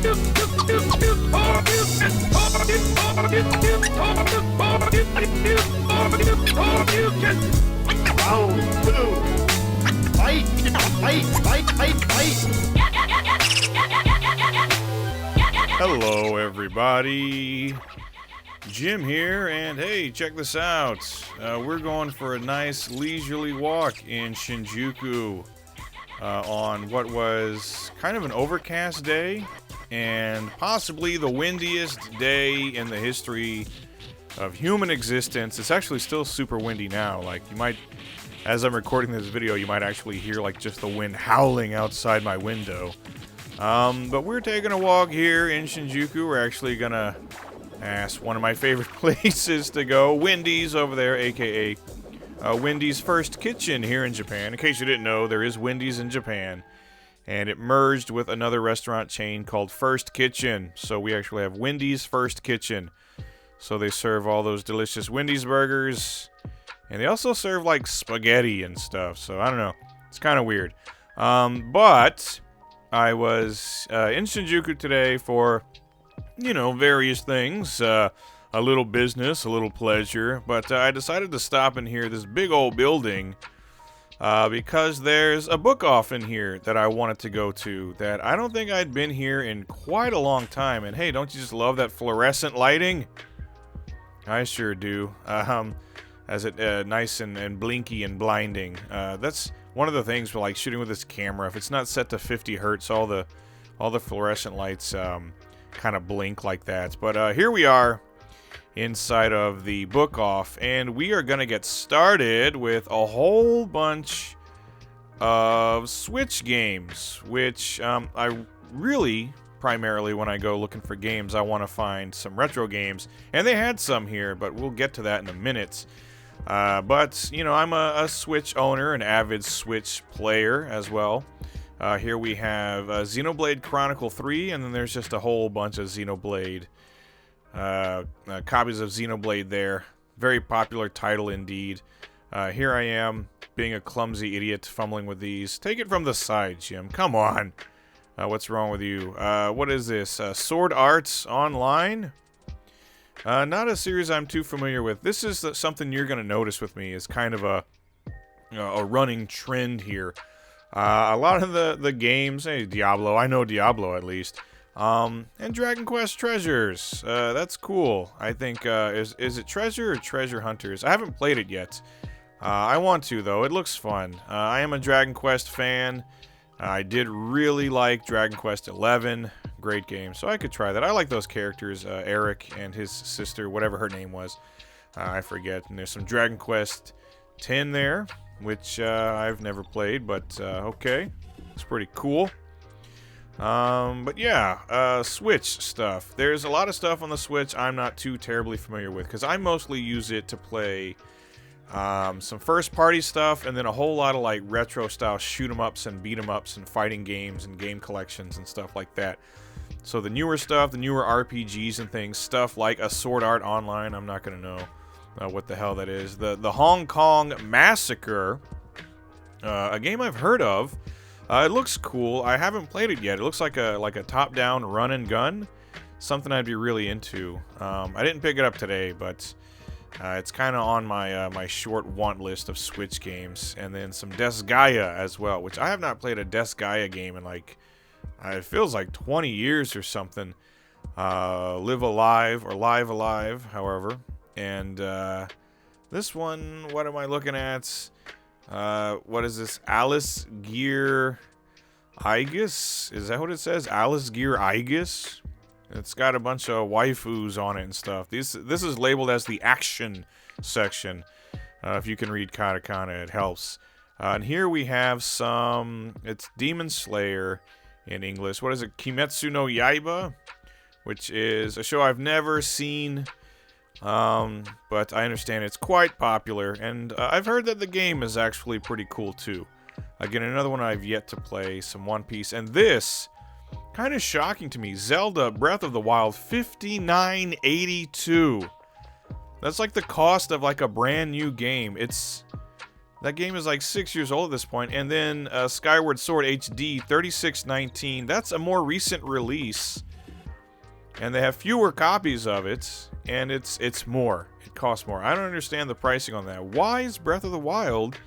Hello, everybody. Jim here, and hey, check this out. We're going for a nice leisurely walk in Shinjuku on what was kind of an overcast day and possibly the windiest day in the history of human existence. It's actually still super windy now. Like, you might, as I'm recording this video, you might actually hear like just the wind howling outside my window. But we're taking a walk here in Shinjuku. We're actually gonna ask one of my favorite places to go, Wendy's over there, aka Wendy's First Kitchen here in Japan. In case you didn't know, there is Wendy's in Japan, and it merged with another restaurant chain called First Kitchen. So we actually have Wendy's First Kitchen. So they serve all those delicious Wendy's burgers, and they also serve like spaghetti and stuff. So I don't know, it's kind of weird. But I was in Shinjuku today for, you know, various things, a little business, a little pleasure, but I decided to stop in here, this big old building, because there's a book off in here that I wanted to go to that I don't think I'd been here in quite a long time. And hey, don't you just love that fluorescent lighting? I sure do. As it nice and blinky and blinding. That's one of the things with like shooting with this camera. If it's not set to 50 hertz, all the fluorescent lights kind of blink like that. But here we are inside of the book off, and we are gonna get started with a whole bunch of Switch games, which I really primarily, when I go looking for games, I want to find some retro games, and they had some here, but we'll get to that in a minute. But you know, I'm a Switch owner, an avid Switch player as well. Here we have Xenoblade Chronicle 3, and then there's just a whole bunch of Xenoblade, copies of Xenoblade there. Very popular title indeed. Here I am, being a clumsy idiot, fumbling with these. Take it from the side, Jim. Come on. What's wrong with you? What is this? Sword Arts Online? Not a series I'm too familiar with. This is something you're going to notice with me, is kind of a running trend here. A lot of the games, hey, Diablo, I know Diablo at least, and Dragon Quest Treasures, that's cool. I think, is it Treasure or Treasure Hunters? I haven't played it yet. I want to, though. It looks fun. I am a Dragon Quest fan. I did really like Dragon Quest 11. Great game, so I could try that. I like those characters, Eric and his sister, whatever her name was. I forget. And there's some Dragon Quest 10 there, which I've never played, but okay. It's pretty cool. But yeah, Switch stuff. There's a lot of stuff on the Switch I'm not too terribly familiar with, because I mostly use it to play some first-party stuff, and then a whole lot of like retro-style shoot-em-ups and beat-em-ups and fighting games and game collections and stuff like that. So the newer stuff, the newer RPGs and things, stuff like a Sword Art Online, I'm not going to know what the hell that is. The Hong Kong Massacre, a game I've heard of. It looks cool. I haven't played it yet. It looks like a top-down run and gun, something I'd be really into. I didn't pick it up today, but it's kind of on my short want list of Switch games. And then some Disgaea as well, which I have not played a Disgaea game in like, it feels like 20 years or something. Live Alive, or Live Alive, however. And this one, what am I looking at? What is this? Alice Gear Aegis? Is that what it says? Alice Gear Aegis? It's got a bunch of waifus on it and stuff. This is labeled as the action section. If you can read katakana, it helps. And here we have some, it's Demon Slayer in English. What is it? Kimetsu no Yaiba? Which is a show I've never seen, but I understand it's quite popular. And I've heard that the game is actually pretty cool too. Again, another one I've yet to play, some One Piece. And this, kind of shocking to me, Zelda Breath of the Wild, $59.82. That's like the cost of like a brand new game. That game is like 6 years old at this point. And then Skyward Sword HD, $36.19. That's a more recent release. and they have fewer copies of it, and it's more. It costs more. I don't understand the pricing on that. Why is Breath of the Wild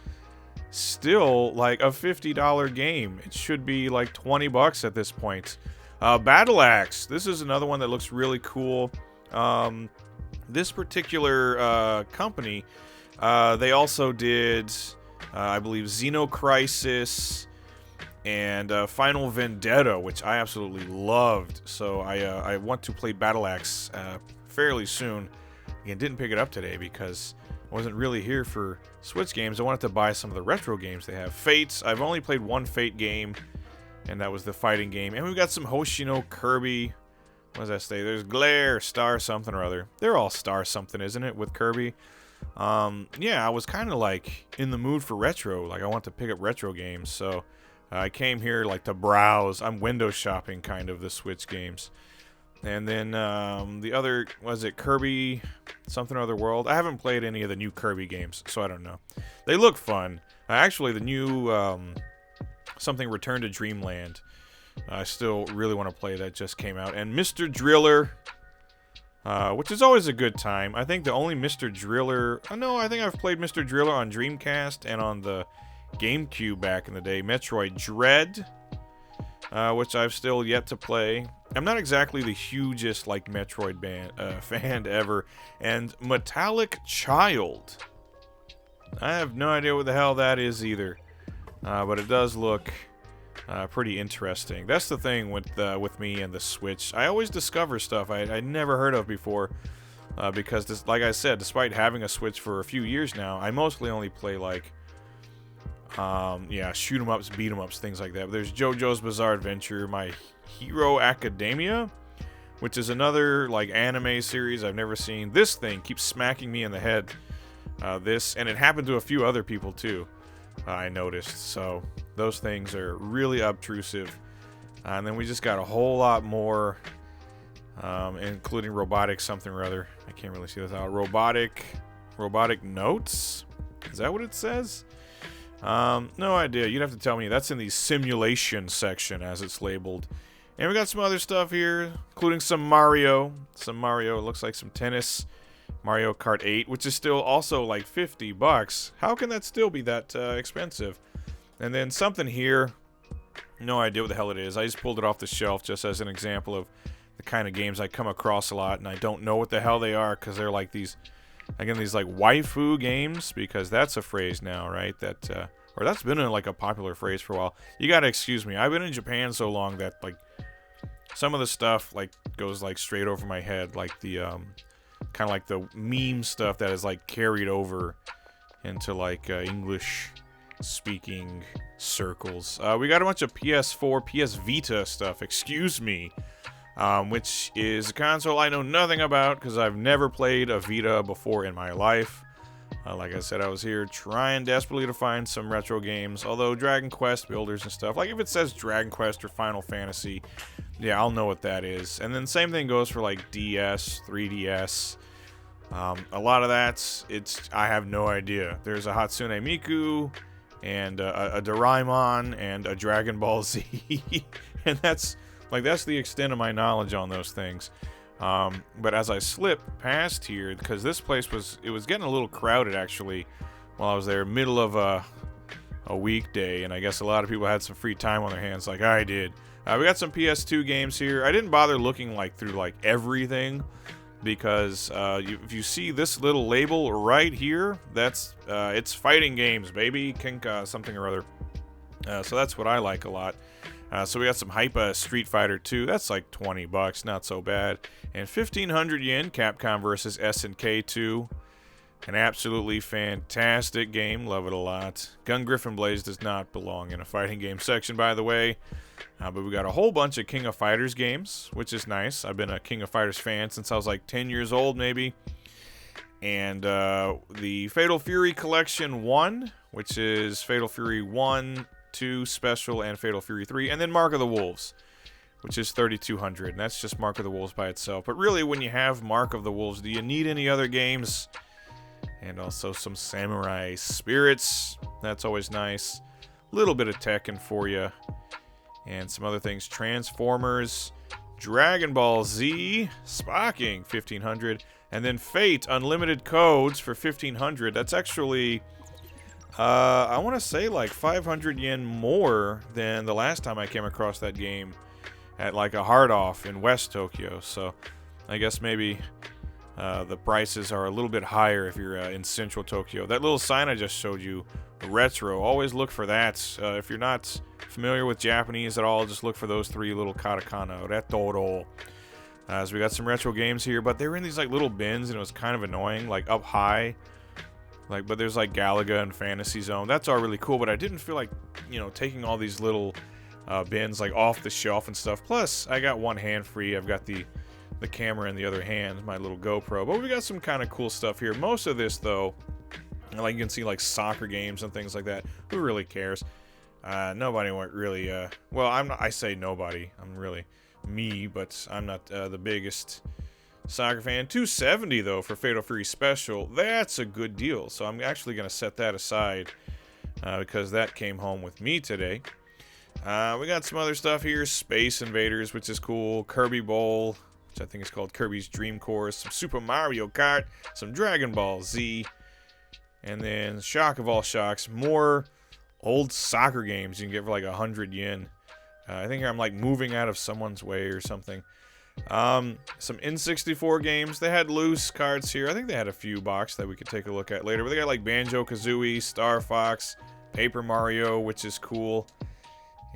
still like a $50 game? It should be like $20 at this point. Battle Axe. This is another one that looks really cool. This particular company, they also did, I believe, Xenocrisis and Final Vendetta, which I absolutely loved. So I want to play Battle Axe fairly soon. Again, didn't pick it up today because I wasn't really here for Switch games. I wanted to buy some of the retro games they have. Fates. I've only played one Fate game, and that was the fighting game. And we've got some Hoshino, Kirby. What does that say? There's Glare, Star something or other. They're all Star something, isn't it, with Kirby? Yeah, I was kind of like in the mood for retro. Like I want to pick up retro games, so I came here like to browse. I'm window shopping kind of the Switch games. And then the other, was it Kirby something or other world? I haven't played any of the new Kirby games, so I don't know. They look fun. Actually, the new something Return to Dreamland. I still really want to play that, just came out. And Mr. Driller, which is always a good time. I think the only Mr. Driller... Oh, no, I think I've played Mr. Driller on Dreamcast and on the GameCube back in the day. Metroid Dread, which I've still yet to play. I'm not exactly the hugest like Metroid fan ever. And Metallic Child. I have no idea what the hell that is either. But it does look pretty interesting. That's the thing with me and the Switch. I always discover stuff I never heard of before. Because, this, like I said, despite having a Switch for a few years now, I mostly only play like... yeah, shoot 'em ups, beat 'em ups, things like that. But there's JoJo's Bizarre Adventure, My Hero Academia, which is another like anime series I've never seen. This thing keeps smacking me in the head. And it happened to a few other people too. I noticed. So those things are really obtrusive. And then we just got a whole lot more, including robotic something or other. I can't really see this out. Robotic notes. Is that what it says? No idea. You'd have to tell me. That's in the simulation section, as it's labeled. And we got some other stuff here, including some Mario. It looks like some tennis. Mario Kart 8, which is still also like $50. How can that still be that expensive? And then something here. No idea what the hell it is. I just pulled it off the shelf just as an example of the kind of games I come across a lot, and I don't know what the hell they are because they're like these... Again, these like waifu games, because that's a phrase now, right? That or that's been like a popular phrase for a while. You gotta excuse me. I've been in Japan so long that like some of the stuff like goes like straight over my head, like the kind of like the meme stuff that is like carried over into like English speaking circles. We got a bunch of PS4, PS Vita stuff. Excuse me. Which is a console I know nothing about because I've never played a Vita before in my life. Like I said, I was here trying desperately to find some retro games, although Dragon Quest builders and stuff. Like if it says Dragon Quest or Final Fantasy, yeah, I'll know what that is. And then same thing goes for like DS, 3DS. A lot of that, I have no idea. There's a Hatsune Miku and a Doraemon and a Dragon Ball Z. And that's the extent of my knowledge on those things. But as I slip past here, because this place was getting a little crowded actually while I was there, middle of a weekday, and I guess a lot of people had some free time on their hands like I did. We got some PS2 games here. I didn't bother looking like through like everything because if you see this little label right here, that's it's fighting games, baby. Kinka something or other. So that's what I like a lot. So we got some Hypa Street Fighter 2. That's like $20, not so bad. And 1,500 yen, Capcom versus SNK 2. An absolutely fantastic game. Love it a lot. Gun Griffin Blaze does not belong in a fighting game section, by the way. But we got a whole bunch of King of Fighters games, which is nice. I've been a King of Fighters fan since I was like 10 years old, maybe. And the Fatal Fury Collection 1, which is Fatal Fury 1, 2 Special, and Fatal Fury 3. And then Mark of the Wolves, which is 3,200. And that's just Mark of the Wolves by itself. But really, when you have Mark of the Wolves, do you need any other games? And also some Samurai Spirits. That's always nice. A little bit of Tekken for you. And some other things. Transformers. Dragon Ball Z Sparking 1500, and then Fate Unlimited Codes for 1500. That's actually, I want to say like 500 yen more than the last time I came across that game at like a hard off in West Tokyo. So I guess maybe the prices are a little bit higher if you're in Central Tokyo. That little sign I just showed you, retro, always look for that. If you're not familiar with Japanese at all, just look for those 3 little katakana, retoro. So we got some retro games here, but they were in these like little bins, and it was kind of annoying, like up high. Like, but there's like Galaga and Fantasy Zone. That's all really cool, but I didn't feel like, you know, taking all these little bins like off the shelf and stuff. Plus, I got one hand free. I've got the camera in the other hand, my little GoPro. But we got some kind of cool stuff here. Most of this, though, like you can see like soccer games and things like that. Who really cares? Nobody really, well, I say nobody. I'm really me, but I'm not the biggest soccer fan. 270 though for Fatal Fury Special. That's a good deal. So I'm actually going to set that aside because that came home with me today. We got some other stuff here. Space Invaders, which is cool. Kirby Bowl, which I think is called Kirby's Dream Course. Some Super Mario Kart. Some Dragon Ball Z. And then, shock of all shocks, more old soccer games you can get for like 100 yen. I think I'm like moving out of someone's way or something. Some N64 games. They had loose cards here. I think they had a few box that we could take a look at later. But they got like Banjo-Kazooie, Star Fox, Paper Mario, which is cool.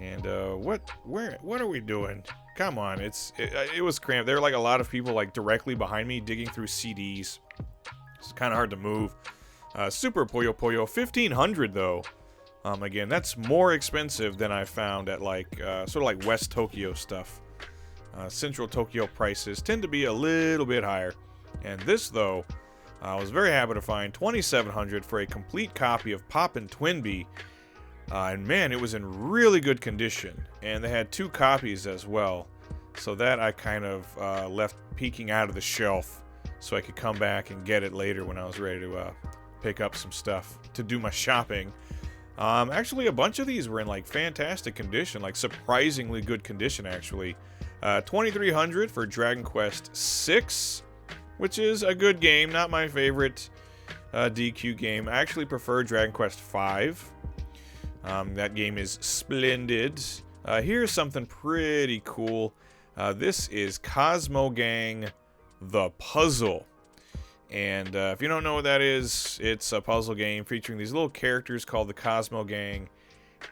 And what are we doing? Come on, it was cramped. There were like a lot of people like directly behind me digging through CDs. It's kind of hard to move. Super Puyo Puyo, 1500 though. Again, that's more expensive than I found at like sort of like West Tokyo stuff. Central Tokyo prices tend to be a little bit higher. And this though, I was very happy to find 2700 for a complete copy of Poppin' Twinbee. And man, it was in really good condition. And they had 2 copies as well. So that I kind of left peeking out of the shelf so I could come back and get it later when I was ready to pick up some stuff to do my shopping. Actually, a bunch of these were in like fantastic condition, like surprisingly good condition actually. 2300 for Dragon Quest VI, which is a good game, not my favorite DQ game. I actually prefer Dragon Quest V. That game is splendid. Here's something pretty cool. This is Cosmo Gang The Puzzle. And if you don't know what that is, it's a puzzle game featuring these little characters called the Cosmo Gang.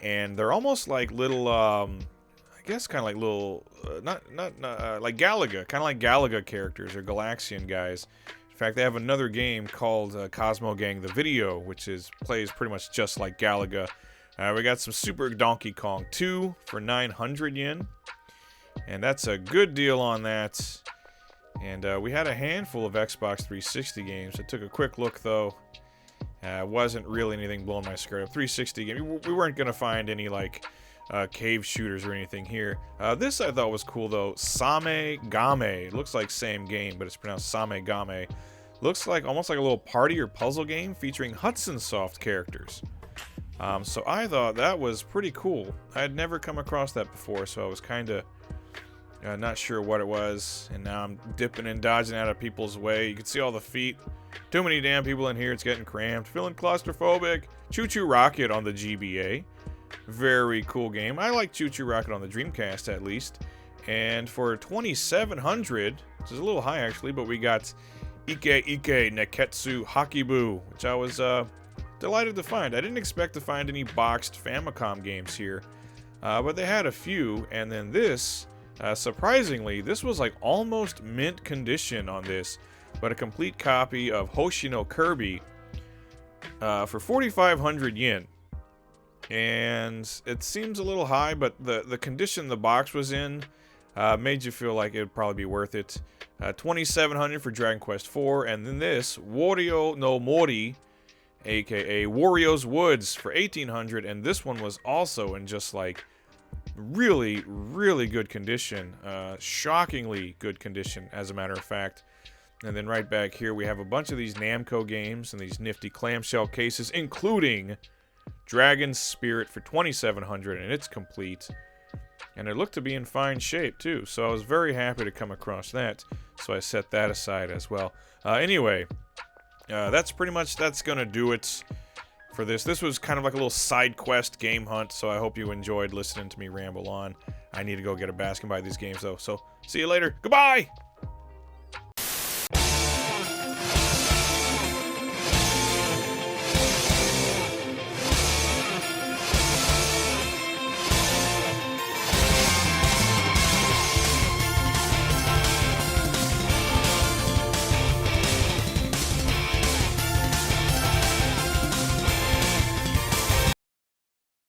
And they're almost like little, I guess kind of like little, like Galaga, kind of like Galaga characters or Galaxian guys. In fact, they have another game called Cosmo Gang The Video, which plays pretty much just like Galaga. We got some Super Donkey Kong 2 for 900 yen. And that's a good deal on that. And we had a handful of Xbox 360 games. I took a quick look, though. Wasn't really anything blowing my skirt up. 360 game. We weren't going to find any, like, cave shooters or anything here. This I thought was cool, though. Same Game. It looks like same game, but it's pronounced Same Game. Looks like almost like a little party or puzzle game featuring Hudson Soft characters. So I thought that was pretty cool. I had never come across that before, so I was kind of not sure what it was. And now I'm dipping and dodging out of people's way. You can see all the feet. Too many damn people in here. It's getting cramped. Feeling claustrophobic. Choo Choo Rocket on the GBA. Very cool game. I like Choo Choo Rocket on the Dreamcast, at least. And for 2,700, which is a little high, actually, but we got Ike Ike Neketsu Hakibu, which I was delighted to find. I didn't expect to find any boxed Famicom games here, but they had a few. And then this, surprisingly, this was like almost mint condition on this, but a complete copy of Hoshino Kirby for 4,500 yen. And it seems a little high, but the condition the box was in made you feel like it would probably be worth it. 2,700 for Dragon Quest IV, and then this, Wario no Mori, aka Wario's Woods, for 1,800, and this one was also in just like really, really good condition. Shockingly good condition, as a matter of fact. And then right back here, we have a bunch of these Namco games and these nifty clamshell cases, including Dragon's Spirit for 2,700, and it's complete. And it looked to be in fine shape, too. So I was very happy to come across that. So I set that aside as well. Anyway, that's going to do it for this. This was kind of like a little side quest game hunt. So I hope you enjoyed listening to me ramble on. I need to go get a basket by these games, though. So see you later. Goodbye!